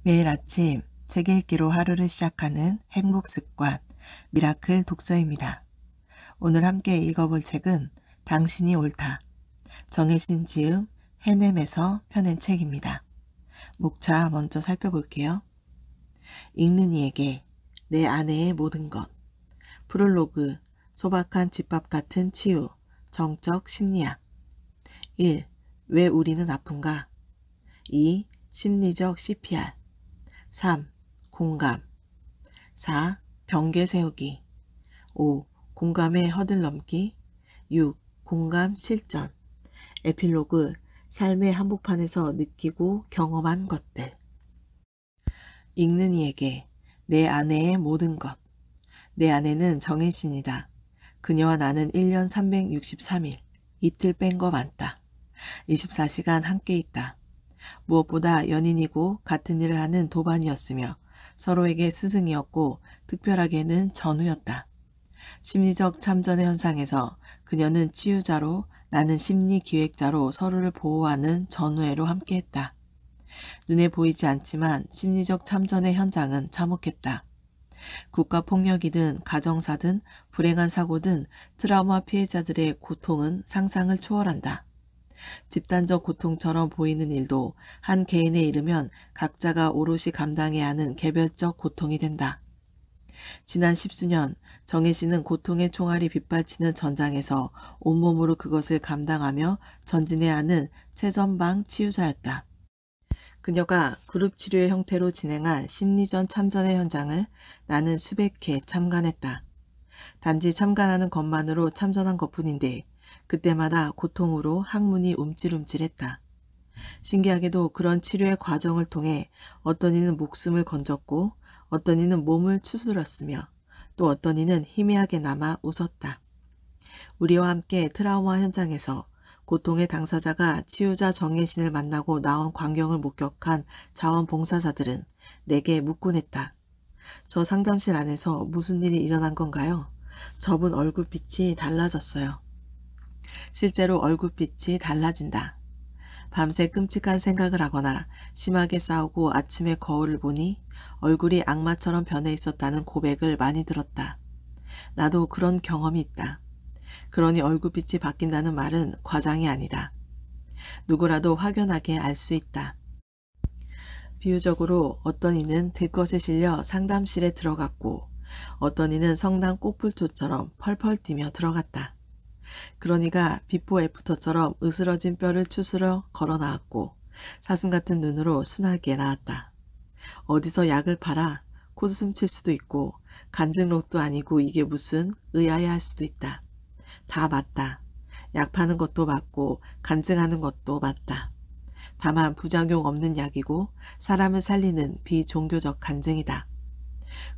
매일 아침 책 읽기로 하루를 시작하는 행복 습관, 미라클 독서입니다. 오늘 함께 읽어볼 책은 당신이 옳다. 정혜신 지음 해냄에서 펴낸 책입니다. 목차 먼저 살펴볼게요. 읽는 이에게 내 아내의 모든 것. 프롤로그, 소박한 집밥 같은 치유, 정적 심리학. 1. 왜 우리는 아픈가? 2. 심리적 CPR. 3. 공감. 4. 경계 세우기. 5. 공감의 허들 넘기. 6. 공감 실전. 에필로그, 삶의 한복판에서 느끼고 경험한 것들. 읽는 이에게 내 아내의 모든 것. 내 아내는 정혜신이다. 그녀와 나는 1년 363일, 이틀 뺀 거 많다. 24시간 함께 있다. 무엇보다 연인이고 같은 일을 하는 도반이었으며 서로에게 스승이었고 특별하게는 전우였다. 심리적 참전의 현상에서 그녀는 치유자로 나는 심리기획자로 서로를 보호하는 전우애로 함께했다. 눈에 보이지 않지만 심리적 참전의 현장은 참혹했다. 국가폭력이든 가정사든 불행한 사고든 트라우마 피해자들의 고통은 상상을 초월한다. 집단적 고통처럼 보이는 일도 한 개인에 이르면 각자가 오롯이 감당해야 하는 개별적 고통이 된다. 지난 10수년 정혜씨는 고통의 총알이 빗발치는 전장에서 온몸으로 그것을 감당하며 전진해야 하는 최전방 치유자였다. 그녀가 그룹 치료의 형태로 진행한 심리전 참전의 현장을 나는 수백 회 참관했다. 단지 참관하는 것만으로 참전한 것뿐인데 그때마다 고통으로 항문이 움찔움찔했다. 신기하게도 그런 치료의 과정을 통해 어떤 이는 목숨을 건졌고 어떤 이는 몸을 추스렸으며 또 어떤 이는 희미하게 남아 웃었다. 우리와 함께 트라우마 현장에서 고통의 당사자가 치유자 정혜신을 만나고 나온 광경을 목격한 자원봉사자들은 내게 묻곤 했다. 저 상담실 안에서 무슨 일이 일어난 건가요? 저분 얼굴빛이 달라졌어요. 실제로 얼굴빛이 달라진다. 밤새 끔찍한 생각을 하거나 심하게 싸우고 아침에 거울을 보니 얼굴이 악마처럼 변해 있었다는 고백을 많이 들었다. 나도 그런 경험이 있다. 그러니 얼굴빛이 바뀐다는 말은 과장이 아니다. 누구라도 확연하게 알 수 있다. 비유적으로 어떤 이는 들것에 실려 상담실에 들어갔고 어떤 이는 성당 꽃불초처럼 펄펄 뛰며 들어갔다. 그러니가 비포 애프터처럼 으스러진 뼈를 추스러 걸어 나왔고 사슴 같은 눈으로 순하게 나왔다. 어디서 약을 팔아 코웃음 칠 수도 있고 간증록도 아니고 이게 무슨 의아해 할 수도 있다. 다 맞다. 약 파는 것도 맞고 간증하는 것도 맞다. 다만 부작용 없는 약이고 사람을 살리는 비종교적 간증이다.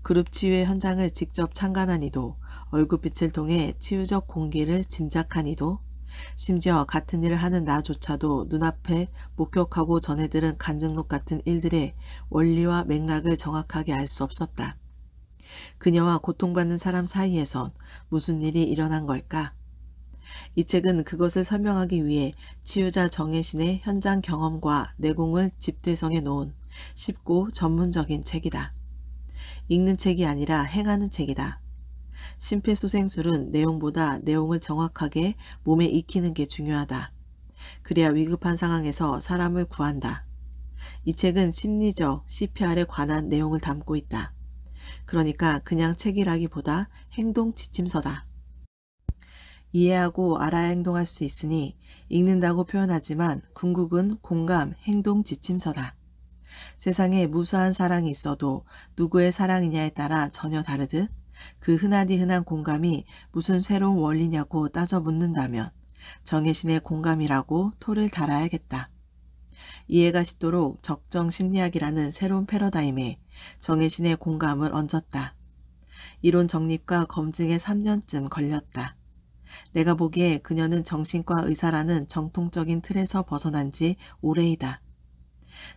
그룹 치유의 현장을 직접 참관한 이도 얼굴빛을 통해 치유적 공기를 짐작한 이도 심지어 같은 일을 하는 나조차도 눈앞에 목격하고 전해들은 간증록 같은 일들의 원리와 맥락을 정확하게 알 수 없었다. 그녀와 고통받는 사람 사이에선 무슨 일이 일어난 걸까? 이 책은 그것을 설명하기 위해 치유자 정혜신의 현장 경험과 내공을 집대성해 놓은 쉽고 전문적인 책이다. 읽는 책이 아니라 행하는 책이다. 심폐소생술은 내용보다 내용을 정확하게 몸에 익히는 게 중요하다. 그래야 위급한 상황에서 사람을 구한다. 이 책은 심리적 CPR에 관한 내용을 담고 있다. 그러니까 그냥 책이라기보다 행동 지침서다. 이해하고 알아야 행동할 수 있으니 읽는다고 표현하지만 궁극은 공감, 행동 지침서다. 세상에 무수한 사랑이 있어도 누구의 사랑이냐에 따라 전혀 다르듯 그 흔하디 흔한 공감이 무슨 새로운 원리냐고 따져 묻는다면 정혜신의 공감이라고 토를 달아야겠다. 이해가 쉽도록 적정 심리학이라는 새로운 패러다임에 정혜신의 공감을 얹었다. 이론 정립과 검증에 3년쯤 걸렸다. 내가 보기에 그녀는 정신과 의사라는 정통적인 틀에서 벗어난 지 오래이다.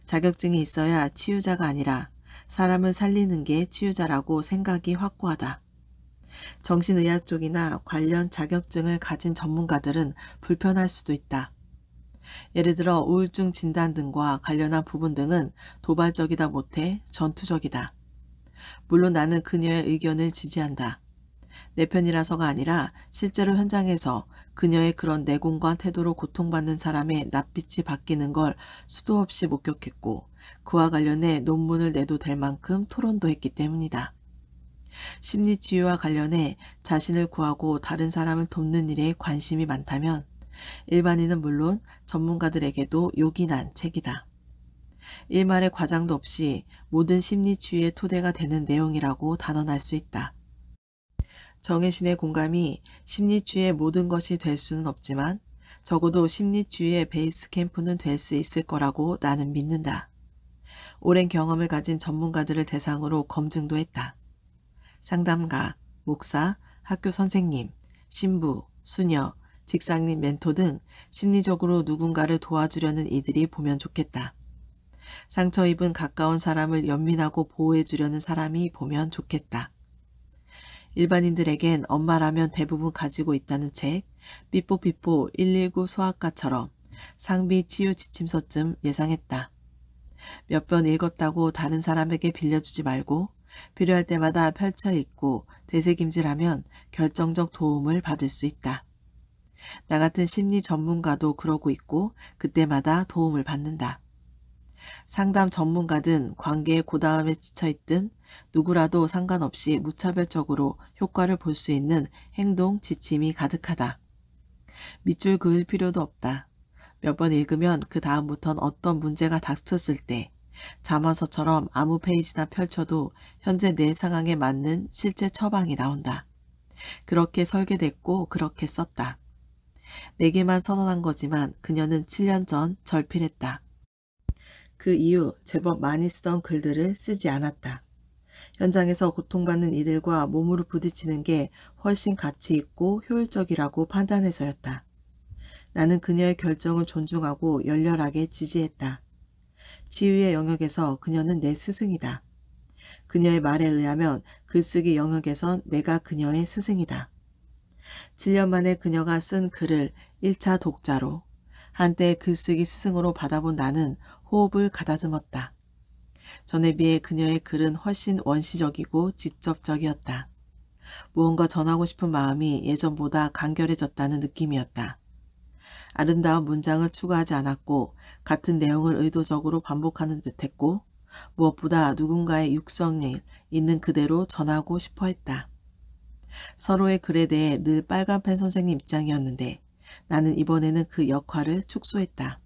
자격증이 있어야 치유자가 아니라 사람을 살리는 게 치유자라고 생각이 확고하다. 정신의학 쪽이나 관련 자격증을 가진 전문가들은 불편할 수도 있다. 예를 들어 우울증 진단 등과 관련한 부분 등은 도발적이다 못해 전투적이다. 물론 나는 그녀의 의견을 지지한다. 내 편이라서가 아니라 실제로 현장에서 그녀의 그런 내공과 태도로 고통받는 사람의 낯빛이 바뀌는 걸 수도 없이 목격했고 그와 관련해 논문을 내도 될 만큼 토론도 했기 때문이다. 심리치유와 관련해 자신을 구하고 다른 사람을 돕는 일에 관심이 많다면 일반인은 물론 전문가들에게도 요긴한 책이다. 일말의 과장도 없이 모든 심리치유의 토대가 되는 내용이라고 단언할 수 있다. 정혜신의 공감이 심리치유의 모든 것이 될 수는 없지만 적어도 심리치유의 베이스 캠프는 될 수 있을 거라고 나는 믿는다. 오랜 경험을 가진 전문가들을 대상으로 검증도 했다. 상담가, 목사, 학교 선생님, 신부, 수녀, 직장인 멘토 등 심리적으로 누군가를 도와주려는 이들이 보면 좋겠다. 상처 입은 가까운 사람을 연민하고 보호해주려는 사람이 보면 좋겠다. 일반인들에겐 엄마라면 대부분 가지고 있다는 책, 삐뽀삐뽀 119 소아과처럼 상비 치유 지침서쯤 예상했다. 몇 번 읽었다고 다른 사람에게 빌려주지 말고 필요할 때마다 펼쳐 읽고 되새김질하면 결정적 도움을 받을 수 있다. 나 같은 심리 전문가도 그러고 있고 그때마다 도움을 받는다. 상담 전문가든 관계의 고다움에 지쳐있든 누구라도 상관없이 무차별적으로 효과를 볼 수 있는 행동 지침이 가득하다. 밑줄 그을 필요도 없다. 몇 번 읽으면 그 다음부턴 어떤 문제가 닥쳤을 때 자문서처럼 아무 페이지나 펼쳐도 현재 내 상황에 맞는 실제 처방이 나온다. 그렇게 설계됐고 그렇게 썼다. 내게만 선언한 거지만 그녀는 7년 전 절필했다. 그 이후 제법 많이 쓰던 글들을 쓰지 않았다. 현장에서 고통받는 이들과 몸으로 부딪히는 게 훨씬 가치 있고 효율적이라고 판단해서였다. 나는 그녀의 결정을 존중하고 열렬하게 지지했다. 치유의 영역에서 그녀는 내 스승이다. 그녀의 말에 의하면 글쓰기 영역에선 내가 그녀의 스승이다. 7년 만에 그녀가 쓴 글을 1차 독자로 한때 글쓰기 스승으로 받아본 나는 호흡을 가다듬었다. 전에 비해 그녀의 글은 훨씬 원시적이고 직접적이었다. 무언가 전하고 싶은 마음이 예전보다 간결해졌다는 느낌이었다. 아름다운 문장을 추가하지 않았고 같은 내용을 의도적으로 반복하는 듯했고 무엇보다 누군가의 육성을 있는 그대로 전하고 싶어 했다. 서로의 글에 대해 늘 빨간펜 선생님 입장이었는데 나는 이번에는 그 역할을 축소했다.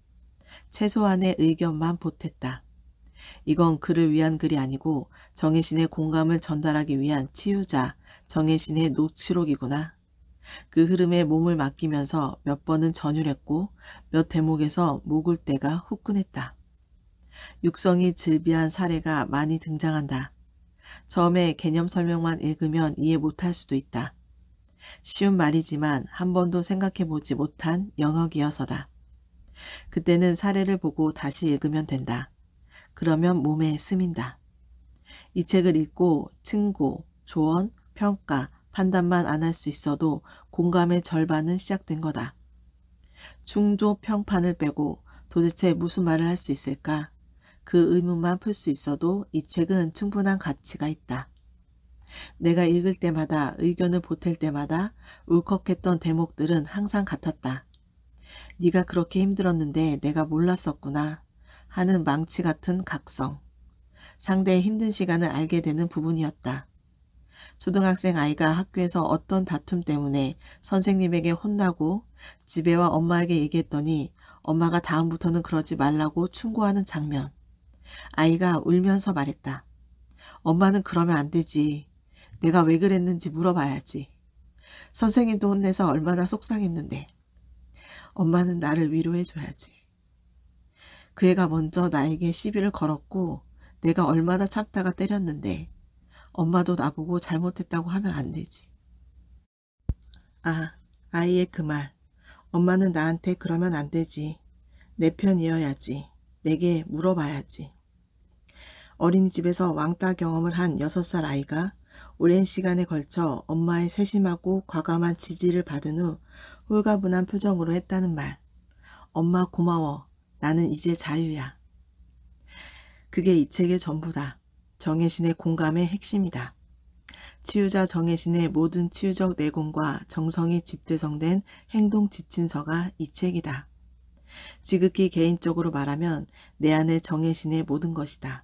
최소한의 의견만 보탰다. 이건 그를 위한 글이 아니고 정혜신의 공감을 전달하기 위한 치유자 정혜신의 녹취록이구나. 그 흐름에 몸을 맡기면서 몇 번은 전율했고 몇 대목에서 목을 때가 후끈했다. 육성이 즐비한 사례가 많이 등장한다. 처음에 개념 설명만 읽으면 이해 못할 수도 있다. 쉬운 말이지만 한 번도 생각해보지 못한 영역이어서다. 그때는 사례를 보고 다시 읽으면 된다. 그러면 몸에 스민다. 이 책을 읽고 칭고, 조언, 평가, 판단만 안 할 수 있어도 공감의 절반은 시작된 거다. 충조 평판을 빼고 도대체 무슨 말을 할 수 있을까? 그 의문만 풀 수 있어도 이 책은 충분한 가치가 있다. 내가 읽을 때마다 의견을 보탤 때마다 울컥했던 대목들은 항상 같았다. 네가 그렇게 힘들었는데 내가 몰랐었구나 하는 망치 같은 각성. 상대의 힘든 시간을 알게 되는 부분이었다. 초등학생 아이가 학교에서 어떤 다툼 때문에 선생님에게 혼나고 집에 와 엄마에게 얘기했더니 엄마가 다음부터는 그러지 말라고 충고하는 장면. 아이가 울면서 말했다. 엄마는 그러면 안 되지. 내가 왜 그랬는지 물어봐야지. 선생님도 혼내서 얼마나 속상했는데. 엄마는 나를 위로해줘야지. 그 애가 먼저 나에게 시비를 걸었고 내가 얼마나 참다가 때렸는데 엄마도 나보고 잘못했다고 하면 안 되지. 아, 아이의 그 말. 엄마는 나한테 그러면 안 되지. 내 편이어야지. 내게 물어봐야지. 어린이집에서 왕따 경험을 한 6살 아이가 오랜 시간에 걸쳐 엄마의 세심하고 과감한 지지를 받은 후 홀가분한 표정으로 했다는 말. 엄마 고마워. 나는 이제 자유야. 그게 이 책의 전부다. 정혜신의 공감의 핵심이다. 치유자 정혜신의 모든 치유적 내공과 정성이 집대성된 행동 지침서가 이 책이다. 지극히 개인적으로 말하면 내 안의 정혜신의 모든 것이다.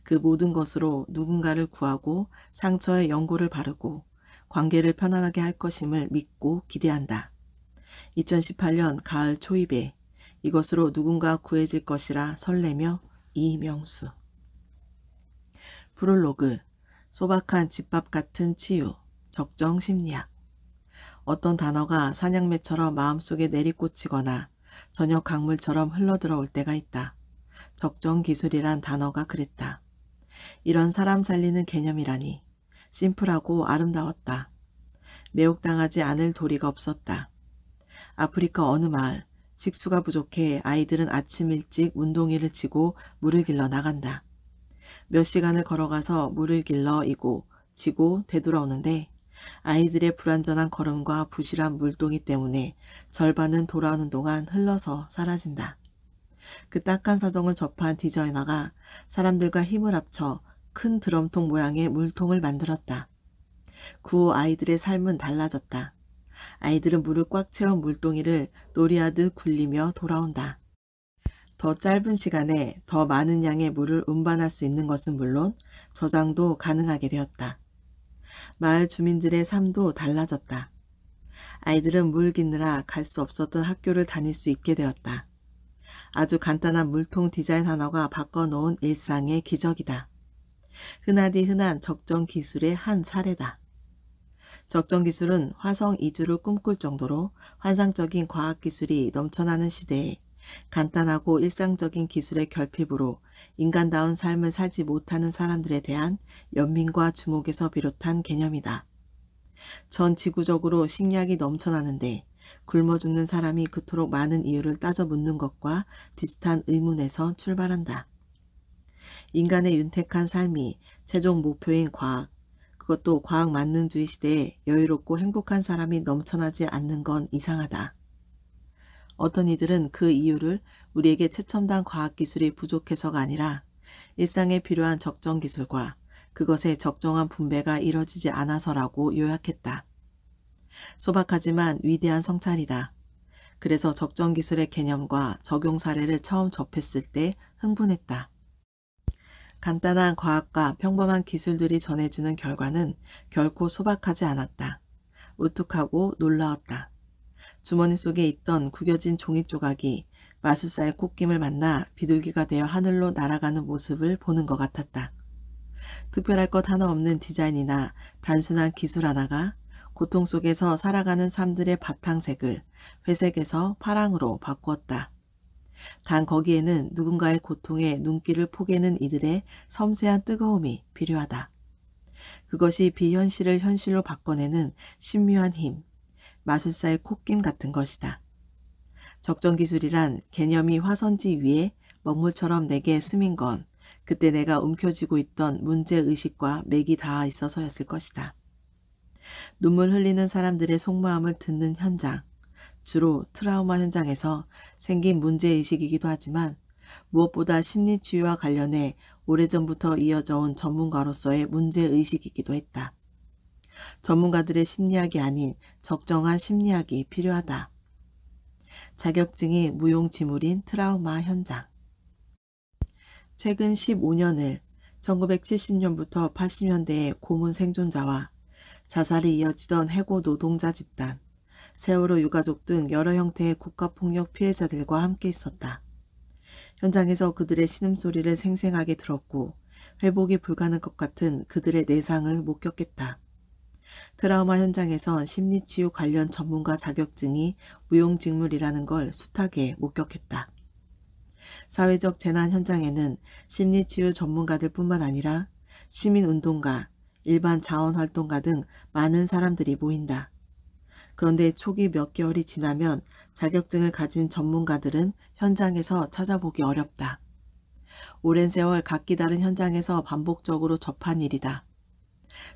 그 모든 것으로 누군가를 구하고 상처에 연고를 바르고 관계를 편안하게 할 것임을 믿고 기대한다. 2018년 가을 초입에 이것으로 누군가 구해질 것이라 설레며 이명수. 프롤로그. 소박한 집밥 같은 치유, 적정 심리학. 어떤 단어가 사냥매처럼 마음속에 내리꽂히거나 저녁 강물처럼 흘러들어올 때가 있다. 적정 기술이란 단어가 그랬다. 이런 사람 살리는 개념이라니. 심플하고 아름다웠다. 매혹당하지 않을 도리가 없었다. 아프리카 어느 마을, 식수가 부족해 아이들은 아침 일찍 운동회를 치고 물을 길러 나간다. 몇 시간을 걸어가서 물을 길러 이고 지고 되돌아오는데 아이들의 불완전한 걸음과 부실한 물동이 때문에 절반은 돌아오는 동안 흘러서 사라진다. 그 딱한 사정을 접한 디자이너가 사람들과 힘을 합쳐 큰 드럼통 모양의 물통을 만들었다. 그 후 아이들의 삶은 달라졌다. 아이들은 물을 꽉 채운 물동이를 놀이하듯 굴리며 돌아온다. 더 짧은 시간에 더 많은 양의 물을 운반할 수 있는 것은 물론 저장도 가능하게 되었다. 마을 주민들의 삶도 달라졌다. 아이들은 물 기느라 갈 수 없었던 학교를 다닐 수 있게 되었다. 아주 간단한 물통 디자인 하나가 바꿔놓은 일상의 기적이다. 흔하디 흔한 적정 기술의 한 사례다. 적정 기술은 화성 이주를 꿈꿀 정도로 환상적인 과학기술이 넘쳐나는 시대에 간단하고 일상적인 기술의 결핍으로 인간다운 삶을 살지 못하는 사람들에 대한 연민과 주목에서 비롯한 개념이다. 전 지구적으로 식량이 넘쳐나는데 굶어 죽는 사람이 그토록 많은 이유를 따져 묻는 것과 비슷한 의문에서 출발한다. 인간의 윤택한 삶이 최종 목표인 과학, 그것도 과학 만능주의 시대에 여유롭고 행복한 사람이 넘쳐나지 않는 건 이상하다. 어떤 이들은 그 이유를 우리에게 최첨단 과학기술이 부족해서가 아니라 일상에 필요한 적정 기술과 그것의 적정한 분배가 이뤄지지 않아서라고 요약했다. 소박하지만 위대한 성찰이다. 그래서 적정 기술의 개념과 적용 사례를 처음 접했을 때 흥분했다. 간단한 과학과 평범한 기술들이 전해주는 결과는 결코 소박하지 않았다. 우뚝하고 놀라웠다. 주머니 속에 있던 구겨진 종이 조각이 마술사의 콧김을 만나 비둘기가 되어 하늘로 날아가는 모습을 보는 것 같았다. 특별할 것 하나 없는 디자인이나 단순한 기술 하나가 고통 속에서 살아가는 삶들의 바탕색을 회색에서 파랑으로 바꾸었다. 단 거기에는 누군가의 고통에 눈길을 포개는 이들의 섬세한 뜨거움이 필요하다. 그것이 비현실을 현실로 바꿔내는 신묘한 힘, 마술사의 콧김 같은 것이다. 적정 기술이란 개념이 화선지 위에 먹물처럼 내게 스민 건 그때 내가 움켜쥐고 있던 문제의식과 맥이 닿아 있어서였을 것이다. 눈물 흘리는 사람들의 속마음을 듣는 현장, 주로 트라우마 현장에서 생긴 문제의식이기도 하지만 무엇보다 심리치유와 관련해 오래전부터 이어져 온 전문가로서의 문제의식이기도 했다. 전문가들의 심리학이 아닌 적정한 심리학이 필요하다. 자격증이 무용지물인 트라우마 현장. 최근 15년을 1970년부터 80년대의 고문 생존자와 자살이 이어지던 해고 노동자 집단, 세월호 유가족 등 여러 형태의 국가폭력 피해자들과 함께 있었다. 현장에서 그들의 신음소리를 생생하게 들었고 회복이 불가능할 것 같은 그들의 내상을 목격했다. 트라우마 현장에선 심리치유 관련 전문가 자격증이 무용직물이라는 걸 숱하게 목격했다. 사회적 재난 현장에는 심리치유 전문가들 뿐만 아니라 시민운동가, 일반 자원활동가 등 많은 사람들이 모인다. 그런데 초기 몇 개월이 지나면 자격증을 가진 전문가들은 현장에서 찾아보기 어렵다. 오랜 세월 각기 다른 현장에서 반복적으로 접한 일이다.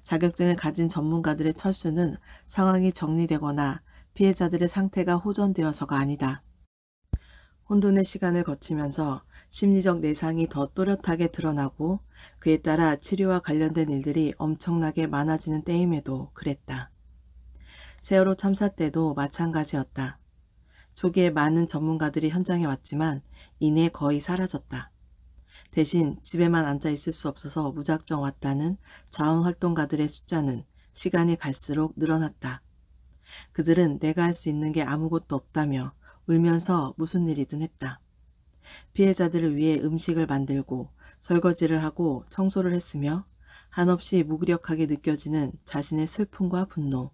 자격증을 가진 전문가들의 철수는 상황이 정리되거나 피해자들의 상태가 호전되어서가 아니다. 혼돈의 시간을 거치면서 심리적 내상이 더 또렷하게 드러나고 그에 따라 치료와 관련된 일들이 엄청나게 많아지는 때임에도 그랬다. 세월호 참사 때도 마찬가지였다. 초기에 많은 전문가들이 현장에 왔지만 이내 거의 사라졌다. 대신 집에만 앉아 있을 수 없어서 무작정 왔다는 자원활동가들의 숫자는 시간이 갈수록 늘어났다. 그들은 내가 할 수 있는 게 아무것도 없다며 울면서 무슨 일이든 했다. 피해자들을 위해 음식을 만들고 설거지를 하고 청소를 했으며 한없이 무기력하게 느껴지는 자신의 슬픔과 분노,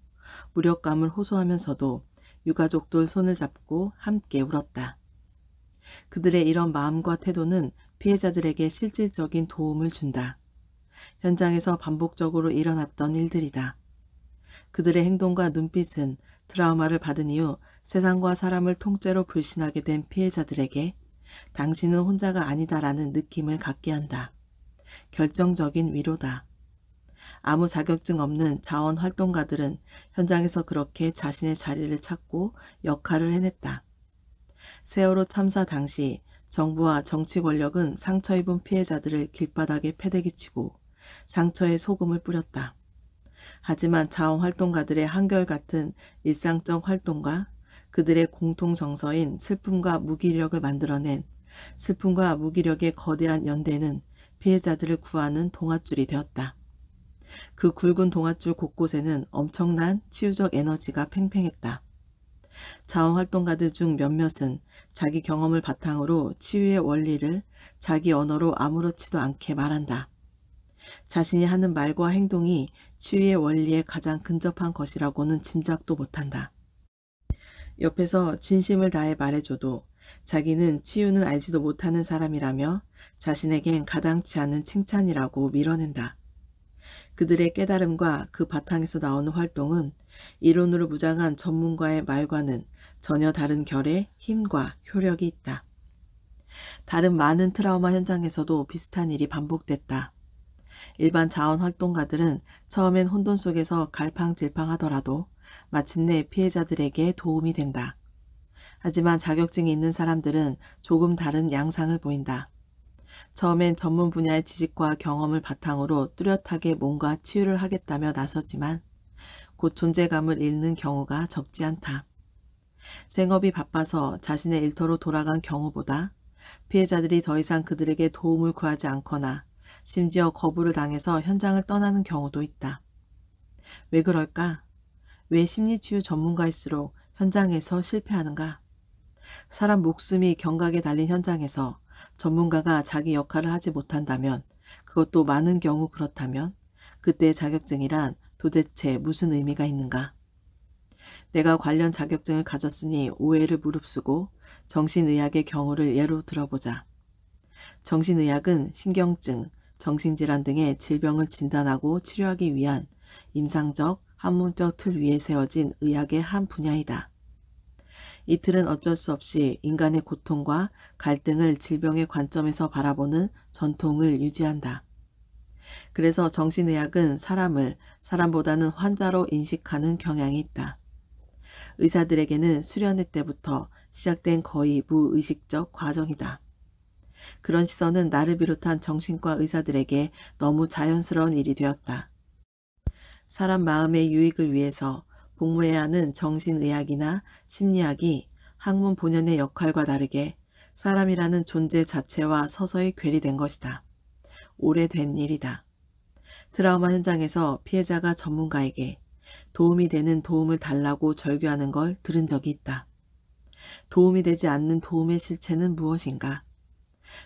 무력감을 호소하면서도 유가족들 손을 잡고 함께 울었다. 그들의 이런 마음과 태도는 피해자들에게 실질적인 도움을 준다. 현장에서 반복적으로 일어났던 일들이다. 그들의 행동과 눈빛은 트라우마를 받은 이후 세상과 사람을 통째로 불신하게 된 피해자들에게 당신은 혼자가 아니다라는 느낌을 갖게 한다. 결정적인 위로다. 아무 자격증 없는 자원활동가들은 현장에서 그렇게 자신의 자리를 찾고 역할을 해냈다. 세월호 참사 당시 정부와 정치 권력은 상처 입은 피해자들을 길바닥에 패대기치고 상처에 소금을 뿌렸다. 하지만 자원활동가들의 한결같은 일상적 활동과 그들의 공통 정서인 슬픔과 무기력을 만들어낸 슬픔과 무기력의 거대한 연대는 피해자들을 구하는 동아줄이 되었다. 그 굵은 동아줄 곳곳에는 엄청난 치유적 에너지가 팽팽했다. 자원활동가들 중 몇몇은 자기 경험을 바탕으로 치유의 원리를 자기 언어로 아무렇지도 않게 말한다. 자신이 하는 말과 행동이 치유의 원리에 가장 근접한 것이라고는 짐작도 못한다. 옆에서 진심을 다해 말해줘도 자기는 치유는 알지도 못하는 사람이라며 자신에겐 가당치 않은 칭찬이라고 밀어낸다. 그들의 깨달음과 그 바탕에서 나오는 활동은 이론으로 무장한 전문가의 말과는 전혀 다른 결의 힘과 효력이 있다. 다른 많은 트라우마 현장에서도 비슷한 일이 반복됐다. 일반 자원활동가들은 처음엔 혼돈 속에서 갈팡질팡하더라도 마침내 피해자들에게 도움이 된다. 하지만 자격증이 있는 사람들은 조금 다른 양상을 보인다. 처음엔 전문 분야의 지식과 경험을 바탕으로 뚜렷하게 뭔가 치유를 하겠다며 나서지만 곧 존재감을 잃는 경우가 적지 않다. 생업이 바빠서 자신의 일터로 돌아간 경우보다 피해자들이 더 이상 그들에게 도움을 구하지 않거나 심지어 거부를 당해서 현장을 떠나는 경우도 있다. 왜 그럴까? 왜 심리치유 전문가일수록 현장에서 실패하는가? 사람 목숨이 경각에 달린 현장에서 전문가가 자기 역할을 하지 못한다면, 그것도 많은 경우 그렇다면 그때 자격증이란 도대체 무슨 의미가 있는가? 내가 관련 자격증을 가졌으니 오해를 무릅쓰고 정신의학의 경우를 예로 들어보자. 정신의학은 신경증, 정신질환 등의 질병을 진단하고 치료하기 위한 임상적, 학문적 틀 위에 세워진 의학의 한 분야이다. 이 틀은 어쩔 수 없이 인간의 고통과 갈등을 질병의 관점에서 바라보는 전통을 유지한다. 그래서 정신의학은 사람을 사람보다는 환자로 인식하는 경향이 있다. 의사들에게는 수련회 때부터 시작된 거의 무의식적 과정이다. 그런 시선은 나를 비롯한 정신과 의사들에게 너무 자연스러운 일이 되었다. 사람 마음의 유익을 위해서 복무해야 하는 정신의학이나 심리학이 학문 본연의 역할과 다르게 사람이라는 존재 자체와 서서히 괴리된 것이다. 오래된 일이다. 트라우마 현장에서 피해자가 전문가에게 도움이 되는 도움을 달라고 절규하는 걸 들은 적이 있다. 도움이 되지 않는 도움의 실체는 무엇인가?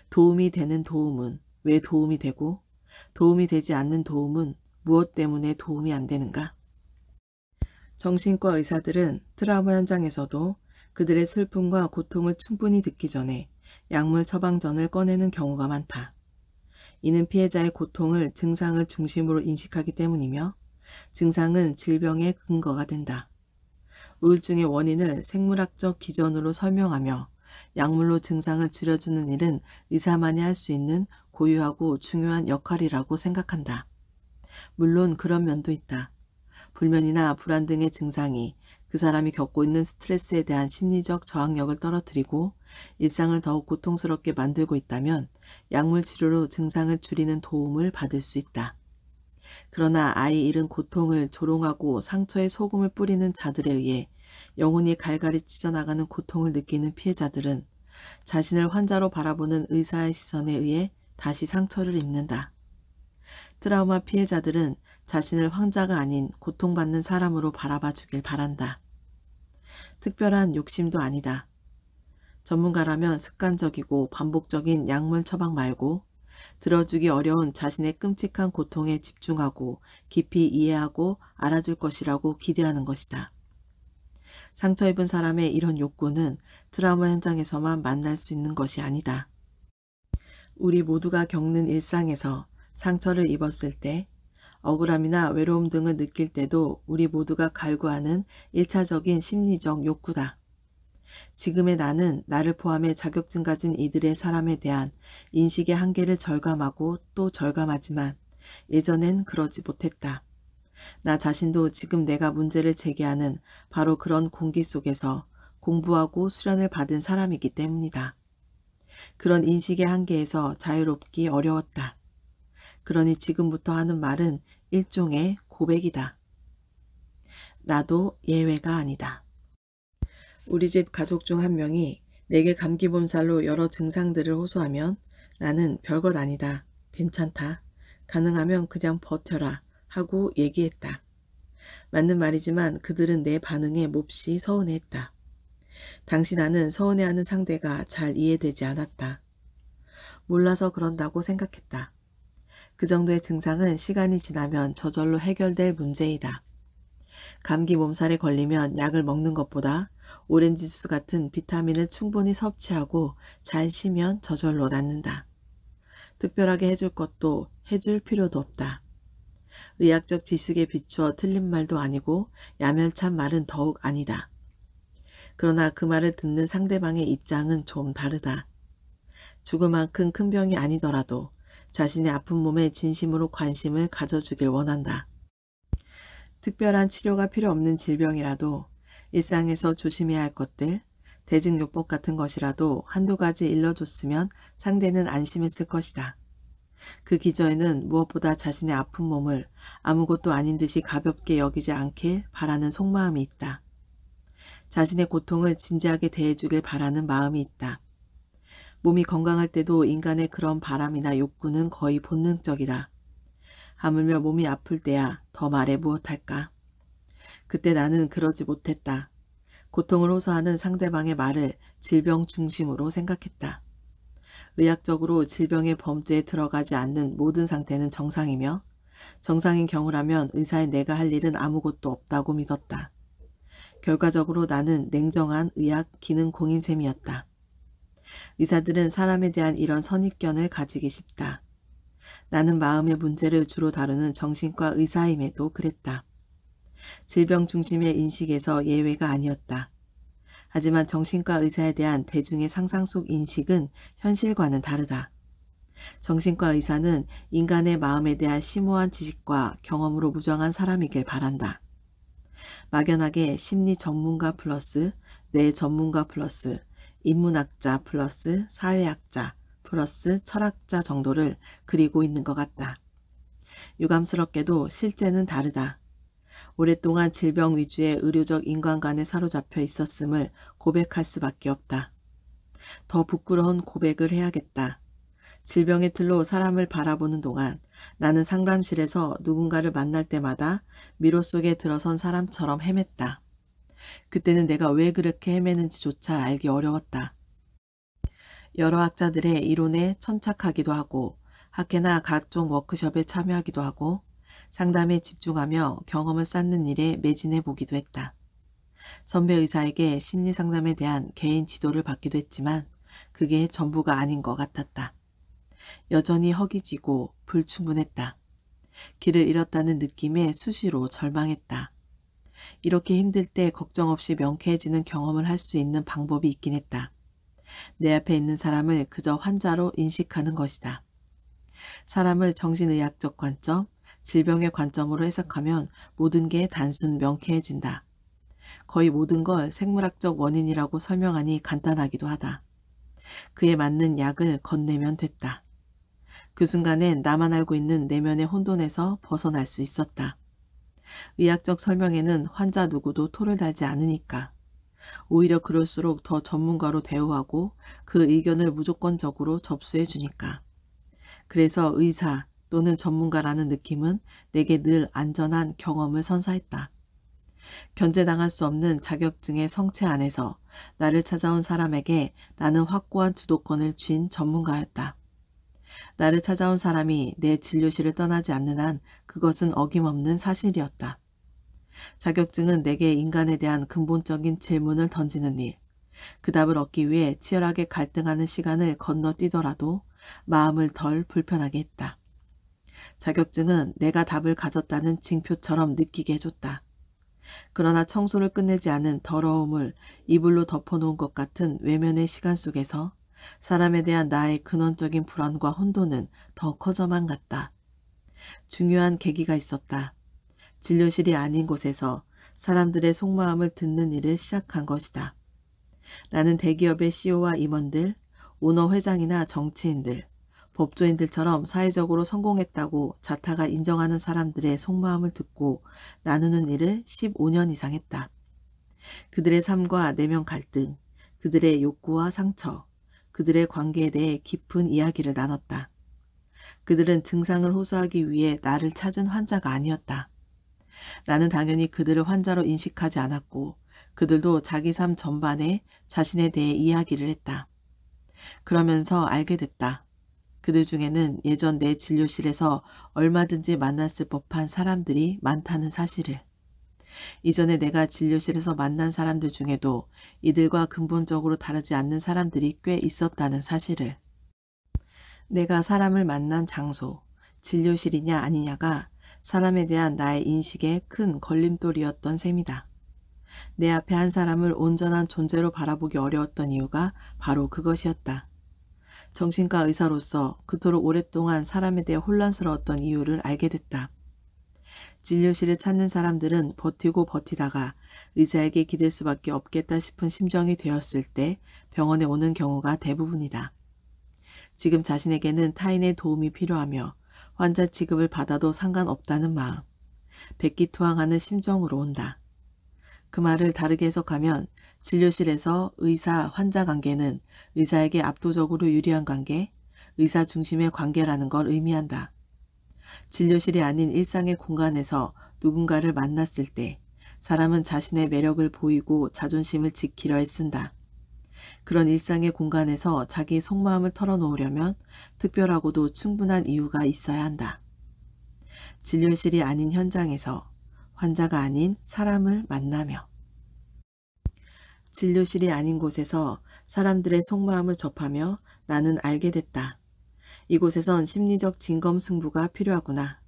도움이 되는 도움은 왜 도움이 되고 도움이 되지 않는 도움은 무엇 때문에 도움이 안 되는가? 정신과 의사들은 트라우마 현장에서도 그들의 슬픔과 고통을 충분히 듣기 전에 약물 처방전을 꺼내는 경우가 많다. 이는 피해자의 고통을 증상을 중심으로 인식하기 때문이며 증상은 질병의 근거가 된다. 우울증의 원인을 생물학적 기전으로 설명하며 약물로 증상을 줄여주는 일은 의사만이 할 수 있는 고유하고 중요한 역할이라고 생각한다. 물론 그런 면도 있다. 불면이나 불안 등의 증상이 그 사람이 겪고 있는 스트레스에 대한 심리적 저항력을 떨어뜨리고 일상을 더욱 고통스럽게 만들고 있다면 약물 치료로 증상을 줄이는 도움을 받을 수 있다. 그러나 아이 잃은 고통을 조롱하고 상처에 소금을 뿌리는 자들에 의해 영혼이 갈갈이 찢어나가는 고통을 느끼는 피해자들은 자신을 환자로 바라보는 의사의 시선에 의해 다시 상처를 입는다. 트라우마 피해자들은 자신을 환자가 아닌 고통받는 사람으로 바라봐 주길 바란다. 특별한 욕심도 아니다. 전문가라면 습관적이고 반복적인 약물 처방 말고 들어주기 어려운 자신의 끔찍한 고통에 집중하고 깊이 이해하고 알아줄 것이라고 기대하는 것이다. 상처 입은 사람의 이런 욕구는 트라우마 현장에서만 만날 수 있는 것이 아니다. 우리 모두가 겪는 일상에서 상처를 입었을 때, 억울함이나 외로움 등을 느낄 때도 우리 모두가 갈구하는 1차적인 심리적 욕구다. 지금의 나는 나를 포함해 자격증 가진 이들의 사람에 대한 인식의 한계를 절감하고 또 절감하지만 예전엔 그러지 못했다. 나 자신도 지금 내가 문제를 제기하는 바로 그런 공기 속에서 공부하고 수련을 받은 사람이기 때문이다. 그런 인식의 한계에서 자유롭기 어려웠다. 그러니 지금부터 하는 말은 일종의 고백이다. 나도 예외가 아니다. 우리 집 가족 중 한 명이 내게 감기 몸살로 여러 증상들을 호소하면 나는 별것 아니다. 괜찮다. 가능하면 그냥 버텨라. 하고 얘기했다. 맞는 말이지만 그들은 내 반응에 몹시 서운해했다. 당시 나는 서운해하는 상대가 잘 이해되지 않았다. 몰라서 그런다고 생각했다. 그 정도의 증상은 시간이 지나면 저절로 해결될 문제이다. 감기 몸살에 걸리면 약을 먹는 것보다 오렌지 주스 같은 비타민을 충분히 섭취하고 잘 쉬면 저절로 낫는다. 특별하게 해줄 것도 해줄 필요도 없다. 의학적 지식에 비추어 틀린 말도 아니고 야멸찬 말은 더욱 아니다. 그러나 그 말을 듣는 상대방의 입장은 좀 다르다. 죽을 만큼 큰 병이 아니더라도 자신의 아픈 몸에 진심으로 관심을 가져주길 원한다. 특별한 치료가 필요 없는 질병이라도 일상에서 조심해야 할 것들, 대증요법 같은 것이라도 한두 가지 일러줬으면 상대는 안심했을 것이다. 그 기저에는 무엇보다 자신의 아픈 몸을 아무것도 아닌 듯이 가볍게 여기지 않길 바라는 속마음이 있다. 자신의 고통을 진지하게 대해주길 바라는 마음이 있다. 몸이 건강할 때도 인간의 그런 바람이나 욕구는 거의 본능적이다. 하물며 몸이 아플 때야 더 말해 무엇할까. 그때 나는 그러지 못했다. 고통을 호소하는 상대방의 말을 질병 중심으로 생각했다. 의학적으로 질병의 범주에 들어가지 않는 모든 상태는 정상이며 정상인 경우라면 의사의 내가 할 일은 아무것도 없다고 믿었다. 결과적으로 나는 냉정한 의학 기능 공인 셈이었다. 의사들은 사람에 대한 이런 선입견을 가지기 쉽다. 나는 마음의 문제를 주로 다루는 정신과 의사임에도 그랬다. 질병 중심의 인식에서 예외가 아니었다. 하지만 정신과 의사에 대한 대중의 상상 속 인식은 현실과는 다르다. 정신과 의사는 인간의 마음에 대한 심오한 지식과 경험으로 무정한 사람이길 바란다. 막연하게 심리 전문가 플러스 뇌 전문가 플러스 인문학자 플러스 사회학자 플러스 철학자 정도를 그리고 있는 것 같다. 유감스럽게도 실제는 다르다. 오랫동안 질병 위주의 의료적 인간관에 사로잡혀 있었음을 고백할 수밖에 없다. 더 부끄러운 고백을 해야겠다. 질병의 틀로 사람을 바라보는 동안 나는 상담실에서 누군가를 만날 때마다 미로 속에 들어선 사람처럼 헤맸다. 그때는 내가 왜 그렇게 헤매는지조차 알기 어려웠다. 여러 학자들의 이론에 천착하기도 하고 학회나 각종 워크숍에 참여하기도 하고 상담에 집중하며 경험을 쌓는 일에 매진해 보기도 했다. 선배 의사에게 심리상담에 대한 개인 지도를 받기도 했지만 그게 전부가 아닌 것 같았다. 여전히 허기지고 불충분했다. 길을 잃었다는 느낌에 수시로 절망했다. 이렇게 힘들 때 걱정 없이 명쾌해지는 경험을 할 수 있는 방법이 있긴 했다. 내 앞에 있는 사람을 그저 환자로 인식하는 것이다. 사람을 정신의학적 관점, 질병의 관점으로 해석하면 모든 게 단순 명쾌해진다. 거의 모든 걸 생물학적 원인이라고 설명하니 간단하기도 하다. 그에 맞는 약을 건네면 됐다. 그 순간엔 나만 알고 있는 내면의 혼돈에서 벗어날 수 있었다. 의학적 설명에는 환자 누구도 토를 달지 않으니까. 오히려 그럴수록 더 전문가로 대우하고 그 의견을 무조건적으로 접수해 주니까. 그래서 의사 또는 전문가라는 느낌은 내게 늘 안전한 경험을 선사했다. 견제당할 수 없는 자격증의 성체 안에서 나를 찾아온 사람에게 나는 확고한 주도권을 쥔 전문가였다. 나를 찾아온 사람이 내 진료실을 떠나지 않는 한 그것은 어김없는 사실이었다. 자격증은 내게 인간에 대한 근본적인 질문을 던지는 일, 그 답을 얻기 위해 치열하게 갈등하는 시간을 건너뛰더라도 마음을 덜 불편하게 했다. 자격증은 내가 답을 가졌다는 징표처럼 느끼게 해줬다. 그러나 청소를 끝내지 않은 더러움을 이불로 덮어놓은 것 같은 외면의 시간 속에서 사람에 대한 나의 근원적인 불안과 혼돈은 더 커져만 갔다. 중요한 계기가 있었다. 진료실이 아닌 곳에서 사람들의 속마음을 듣는 일을 시작한 것이다. 나는 대기업의 CEO와 임원들, 오너 회장이나 정치인들, 법조인들처럼 사회적으로 성공했다고 자타가 인정하는 사람들의 속마음을 듣고 나누는 일을 15년 이상 했다. 그들의 삶과 내면 갈등, 그들의 욕구와 상처, 그들의 관계에 대해 깊은 이야기를 나눴다. 그들은 증상을 호소하기 위해 나를 찾은 환자가 아니었다. 나는 당연히 그들을 환자로 인식하지 않았고 그들도 자기 삶 전반에 자신에 대해 이야기를 했다. 그러면서 알게 됐다. 그들 중에는 예전 내 진료실에서 얼마든지 만났을 법한 사람들이 많다는 사실을. 이전에 내가 진료실에서 만난 사람들 중에도 이들과 근본적으로 다르지 않는 사람들이 꽤 있었다는 사실을. 내가 사람을 만난 장소, 진료실이냐 아니냐가 사람에 대한 나의 인식에 큰 걸림돌이었던 셈이다. 내 앞에 한 사람을 온전한 존재로 바라보기 어려웠던 이유가 바로 그것이었다. 정신과 의사로서 그토록 오랫동안 사람에 대해 혼란스러웠던 이유를 알게 됐다. 진료실을 찾는 사람들은 버티고 버티다가 의사에게 기댈 수밖에 없겠다 싶은 심정이 되었을 때 병원에 오는 경우가 대부분이다. 지금 자신에게는 타인의 도움이 필요하며 환자 취급을 받아도 상관없다는 마음, 백기투항하는 심정으로 온다. 그 말을 다르게 해석하면 진료실에서 의사-환자 관계는 의사에게 압도적으로 유리한 관계, 의사 중심의 관계라는 걸 의미한다. 진료실이 아닌 일상의 공간에서 누군가를 만났을 때 사람은 자신의 매력을 보이고 자존심을 지키려 애쓴다. 그런 일상의 공간에서 자기 속마음을 털어놓으려면 특별하고도 충분한 이유가 있어야 한다. 진료실이 아닌 현장에서 환자가 아닌 사람을 만나며 진료실이 아닌 곳에서 사람들의 속마음을 접하며 나는 알게 됐다. 이곳에선 심리적 진검승부가 필요하구나.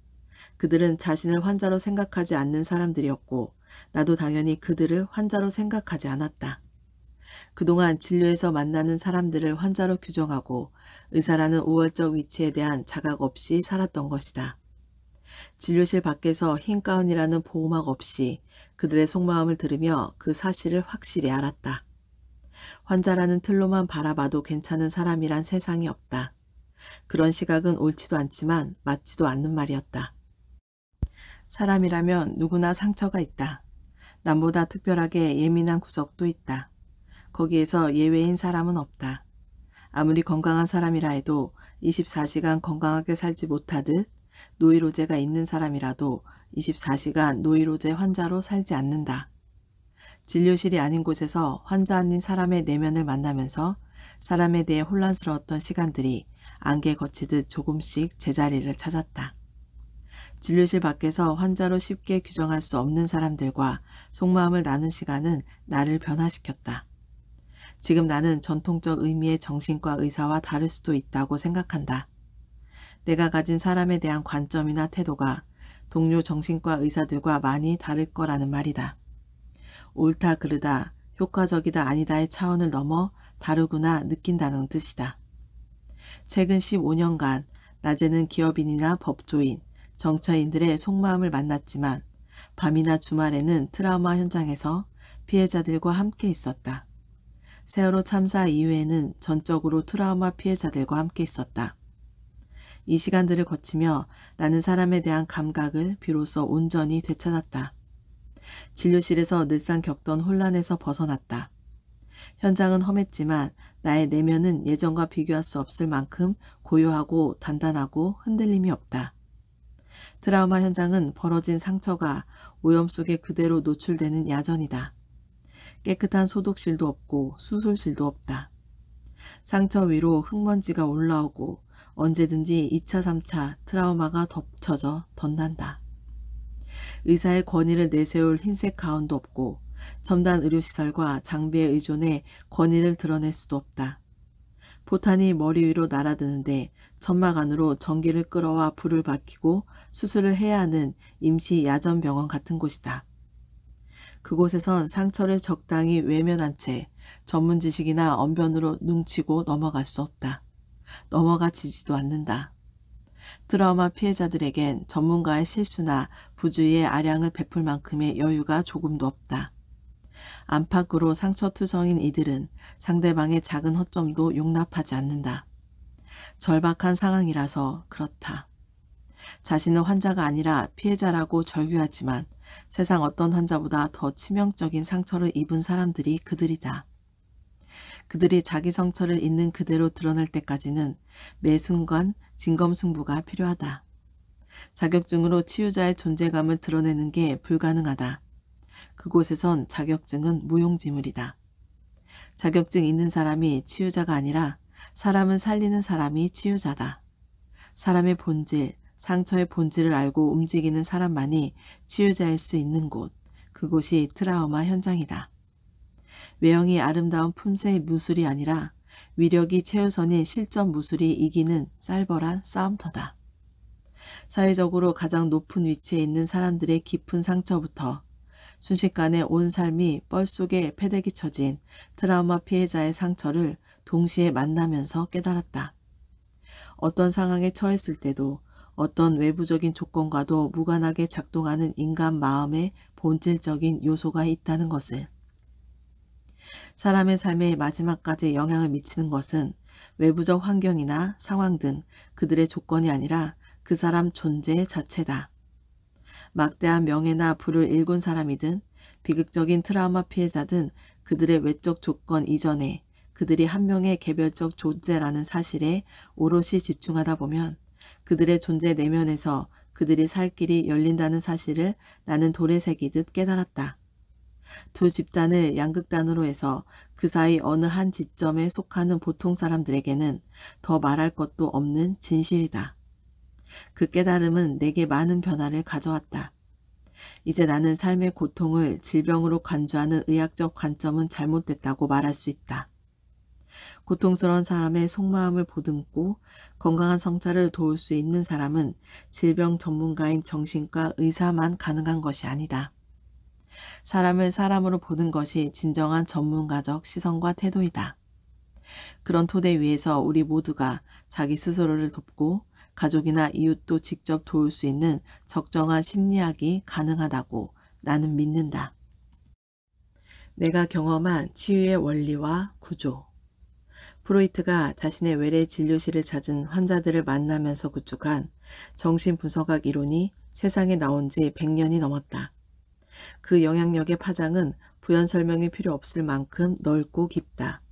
그들은 자신을 환자로 생각하지 않는 사람들이었고 나도 당연히 그들을 환자로 생각하지 않았다. 그동안 진료에서 만나는 사람들을 환자로 규정하고 의사라는 우월적 위치에 대한 자각 없이 살았던 것이다. 진료실 밖에서 흰 가운이라는 보호막 없이 그들의 속마음을 들으며 그 사실을 확실히 알았다. 환자라는 틀로만 바라봐도 괜찮은 사람이란 세상이 없다. 그런 시각은 옳지도 않지만 맞지도 않는 말이었다. 사람이라면 누구나 상처가 있다. 남보다 특별하게 예민한 구석도 있다. 거기에서 예외인 사람은 없다. 아무리 건강한 사람이라 해도 24시간 건강하게 살지 못하듯 노이로제가 있는 사람이라도 24시간 노이로제 환자로 살지 않는다. 진료실이 아닌 곳에서 환자 아닌 사람의 내면을 만나면서 사람에 대해 혼란스러웠던 시간들이 안개 거치듯 조금씩 제자리를 찾았다. 진료실 밖에서 환자로 쉽게 규정할 수 없는 사람들과 속마음을 나눈 시간은 나를 변화시켰다. 지금 나는 전통적 의미의 정신과 의사와 다를 수도 있다고 생각한다. 내가 가진 사람에 대한 관점이나 태도가 동료 정신과 의사들과 많이 다를 거라는 말이다. 옳다 그르다, 효과적이다 아니다의 차원을 넘어 다르구나 느낀다는 뜻이다. 최근 15년간 낮에는 기업인이나 법조인, 정처인들의 속마음을 만났지만 밤이나 주말에는 트라우마 현장에서 피해자들과 함께 있었다. 세월호 참사 이후에는 전적으로 트라우마 피해자들과 함께 있었다. 이 시간들을 거치며 나는 사람에 대한 감각을 비로소 온전히 되찾았다. 진료실에서 늘상 겪던 혼란에서 벗어났다. 현장은 험했지만 나의 내면은 예전과 비교할 수 없을 만큼 고요하고 단단하고 흔들림이 없다. 트라우마 현장은 벌어진 상처가 오염 속에 그대로 노출되는 야전이다. 깨끗한 소독실도 없고 수술실도 없다. 상처 위로 흙먼지가 올라오고 언제든지 2차, 3차 트라우마가 덮쳐져 덧난다. 의사의 권위를 내세울 흰색 가운도 없고 첨단 의료시설과 장비에 의존해 권위를 드러낼 수도 없다. 포탄이 머리 위로 날아드는데 점막 안으로 전기를 끌어와 불을 밝히고 수술을 해야 하는 임시 야전병원 같은 곳이다. 그곳에선 상처를 적당히 외면한 채 전문 지식이나 언변으로 눈치고 넘어갈 수 없다. 넘어가지지도 않는다. 트라우마 피해자들에겐 전문가의 실수나 부주의의 아량을 베풀 만큼의 여유가 조금도 없다. 안팎으로 상처투성인 이들은 상대방의 작은 허점도 용납하지 않는다. 절박한 상황이라서 그렇다. 자신은 환자가 아니라 피해자라고 절규하지만 세상 어떤 환자보다 더 치명적인 상처를 입은 사람들이 그들이다. 그들이 자기 상처를 있는 그대로 드러낼 때까지는 매 순간 진검승부가 필요하다. 자격증으로 치유자의 존재감을 드러내는 게 불가능하다. 그곳에선 자격증은 무용지물이다. 자격증 있는 사람이 치유자가 아니라 사람을 살리는 사람이 치유자다. 사람의 본질, 상처의 본질을 알고 움직이는 사람만이 치유자일 수 있는 곳, 그곳이 트라우마 현장이다. 외형이 아름다운 품새의 무술이 아니라 위력이 최우선인 실전 무술이 이기는 쌀벌한 싸움터다. 사회적으로 가장 높은 위치에 있는 사람들의 깊은 상처부터 순식간에 온 삶이 뻘 속에 패대기 쳐진 트라우마 피해자의 상처를 동시에 만나면서 깨달았다. 어떤 상황에 처했을 때도 어떤 외부적인 조건과도 무관하게 작동하는 인간 마음의 본질적인 요소가 있다는 것을. 사람의 삶의 마지막까지 영향을 미치는 것은 외부적 환경이나 상황 등 그들의 조건이 아니라 그 사람 존재 자체다. 막대한 명예나 부를 일군 사람이든 비극적인 트라우마 피해자든 그들의 외적 조건 이전에 그들이 한 명의 개별적 존재라는 사실에 오롯이 집중하다 보면 그들의 존재 내면에서 그들이 살 길이 열린다는 사실을 나는 돌에 새기듯 깨달았다. 두 집단을 양극단으로 해서 그 사이 어느 한 지점에 속하는 보통 사람들에게는 더 말할 것도 없는 진실이다. 그 깨달음은 내게 많은 변화를 가져왔다. 이제 나는 삶의 고통을 질병으로 간주하는 의학적 관점은 잘못됐다고 말할 수 있다. 고통스러운 사람의 속마음을 보듬고 건강한 성찰을 도울 수 있는 사람은 질병 전문가인 정신과 의사만 가능한 것이 아니다. 사람을 사람으로 보는 것이 진정한 전문가적 시선과 태도이다. 그런 토대 위에서 우리 모두가 자기 스스로를 돕고 가족이나 이웃도 직접 도울 수 있는 적정한 심리학이 가능하다고 나는 믿는다. 내가 경험한 치유의 원리와 구조. 프로이트가 자신의 외래 진료실을 찾은 환자들을 만나면서 구축한 정신분석학 이론이 세상에 나온 지 100년이 넘었다. 그 영향력의 파장은 부연 설명이 필요 없을 만큼 넓고 깊다.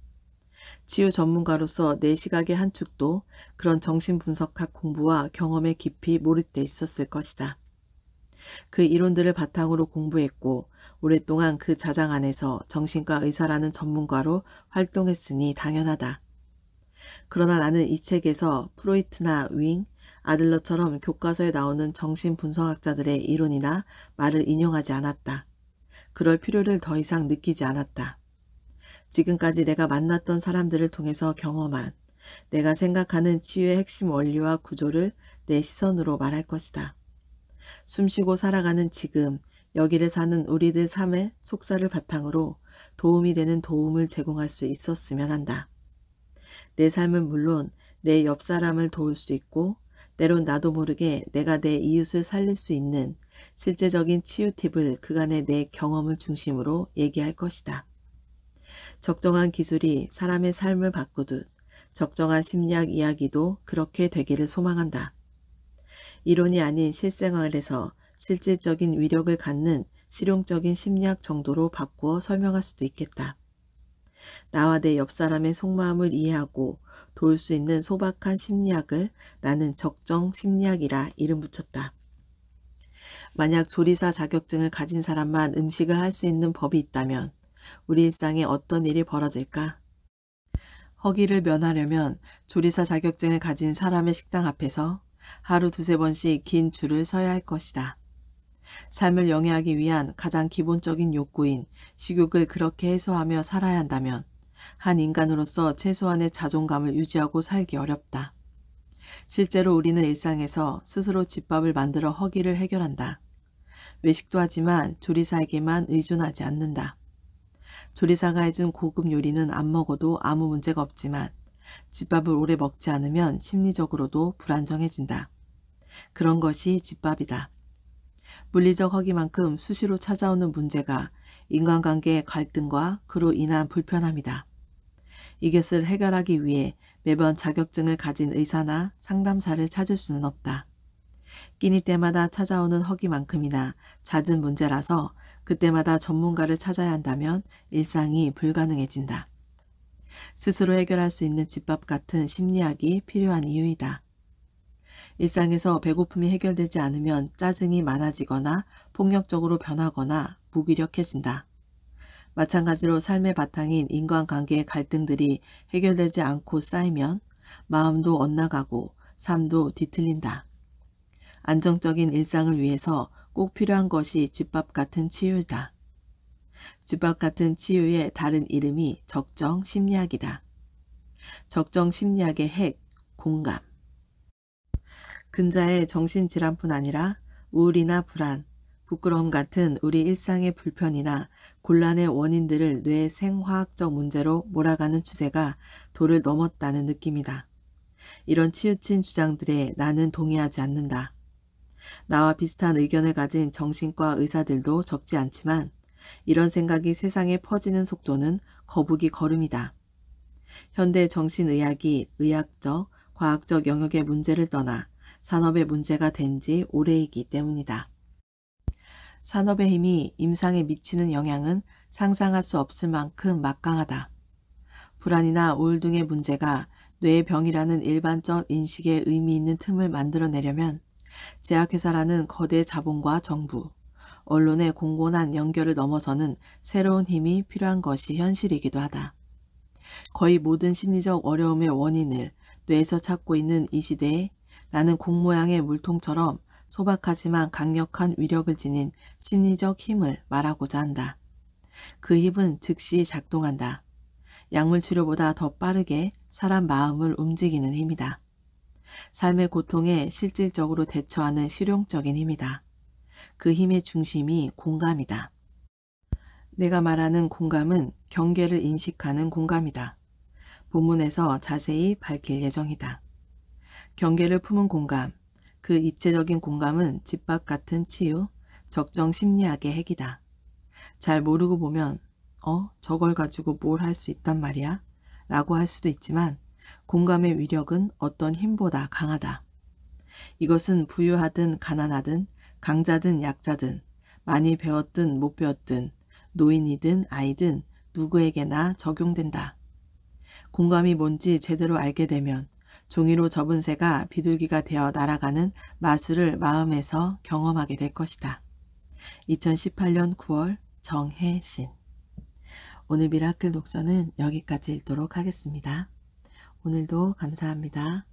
치유 전문가로서 내 시각의 한 축도 그런 정신분석학 공부와 경험에 깊이 몰입돼 있었을 것이다. 그 이론들을 바탕으로 공부했고 오랫동안 그 자장 안에서 정신과 의사라는 전문가로 활동했으니 당연하다. 그러나 나는 이 책에서 프로이트나 윙, 아들러처럼 교과서에 나오는 정신분석학자들의 이론이나 말을 인용하지 않았다. 그럴 필요를 더 이상 느끼지 않았다. 지금까지 내가 만났던 사람들을 통해서 경험한 내가 생각하는 치유의 핵심 원리와 구조를 내 시선으로 말할 것이다. 숨쉬고 살아가는 지금 여기를 사는 우리들 삶의 속사를 바탕으로 도움이 되는 도움을 제공할 수 있었으면 한다. 내 삶은 물론 내 옆 사람을 도울 수 있고 때론 나도 모르게 내가 내 이웃을 살릴 수 있는 실제적인 치유 팁을 그간의 내 경험을 중심으로 얘기할 것이다. 적정한 기술이 사람의 삶을 바꾸듯 적정한 심리학 이야기도 그렇게 되기를 소망한다. 이론이 아닌 실생활에서 실질적인 위력을 갖는 실용적인 심리학 정도로 바꾸어 설명할 수도 있겠다. 나와 내 옆 사람의 속마음을 이해하고 도울 수 있는 소박한 심리학을 나는 적정 심리학이라 이름 붙였다. 만약 조리사 자격증을 가진 사람만 음식을 할 수 있는 법이 있다면 우리 일상에 어떤 일이 벌어질까? 허기를 면하려면 조리사 자격증을 가진 사람의 식당 앞에서 하루 두세 번씩 긴 줄을 서야 할 것이다. 삶을 영위하기 위한 가장 기본적인 욕구인 식욕을 그렇게 해소하며 살아야 한다면 한 인간으로서 최소한의 자존감을 유지하고 살기 어렵다. 실제로 우리는 일상에서 스스로 집밥을 만들어 허기를 해결한다. 외식도 하지만 조리사에게만 의존하지 않는다. 조리사가 해준 고급 요리는 안 먹어도 아무 문제가 없지만 집밥을 오래 먹지 않으면 심리적으로도 불안정해진다. 그런 것이 집밥이다. 물리적 허기만큼 수시로 찾아오는 문제가 인간관계의 갈등과 그로 인한 불편함이다. 이것을 해결하기 위해 매번 자격증을 가진 의사나 상담사를 찾을 수는 없다. 끼니 때마다 찾아오는 허기만큼이나 잦은 문제라서 그때마다 전문가를 찾아야 한다면 일상이 불가능해진다. 스스로 해결할 수 있는 집밥 같은 심리학이 필요한 이유이다. 일상에서 배고픔이 해결되지 않으면 짜증이 많아지거나 폭력적으로 변하거나 무기력해진다. 마찬가지로 삶의 바탕인 인간관계의 갈등들이 해결되지 않고 쌓이면 마음도 엇나가고 삶도 뒤틀린다. 안정적인 일상을 위해서 꼭 필요한 것이 집밥 같은 치유다. 집밥 같은 치유의 다른 이름이 적정 심리학이다. 적정 심리학의 핵, 공감. 근자의 정신질환뿐 아니라 우울이나 불안, 부끄러움 같은 우리 일상의 불편이나 곤란의 원인들을 뇌의 생화학적 문제로 몰아가는 추세가 도를 넘었다는 느낌이다. 이런 치우친 주장들에 나는 동의하지 않는다. 나와 비슷한 의견을 가진 정신과 의사들도 적지 않지만 이런 생각이 세상에 퍼지는 속도는 거북이 걸음이다. 현대 정신의학이 의학적, 과학적 영역의 문제를 떠나 산업의 문제가 된 지 오래이기 때문이다. 산업의 힘이 임상에 미치는 영향은 상상할 수 없을 만큼 막강하다. 불안이나 우울 등의 문제가 뇌의 병이라는 일반적 인식에 의미 있는 틈을 만들어내려면 제약회사라는 거대 자본과 정부, 언론의 공곤한 연결을 넘어서는 새로운 힘이 필요한 것이 현실이기도 하다. 거의 모든 심리적 어려움의 원인을 뇌에서 찾고 있는 이 시대에 나는 공 모양의 물통처럼 소박하지만 강력한 위력을 지닌 심리적 힘을 말하고자 한다. 그 힘은 즉시 작동한다. 약물 치료보다 더 빠르게 사람 마음을 움직이는 힘이다. 삶의 고통에 실질적으로 대처하는 실용적인 힘이다. 그 힘의 중심이 공감이다. 내가 말하는 공감은 경계를 인식하는 공감이다. 본문에서 자세히 밝힐 예정이다. 경계를 품은 공감, 그 입체적인 공감은 집밥 같은 치유, 적정 심리학의 핵이다. 잘 모르고 보면 저걸 가지고 뭘 할 수 있단 말이야? 라고 할 수도 있지만 공감의 위력은 어떤 힘보다 강하다. 이것은 부유하든 가난하든 강자든 약자든 많이 배웠든 못 배웠든 노인이든 아이든 누구에게나 적용된다. 공감이 뭔지 제대로 알게 되면 종이로 접은 새가 비둘기가 되어 날아가는 마술을 마음에서 경험하게 될 것이다. 2018년 9월 정혜신. 오늘 미라클 독서는 여기까지 읽도록 하겠습니다. 오늘도 감사합니다.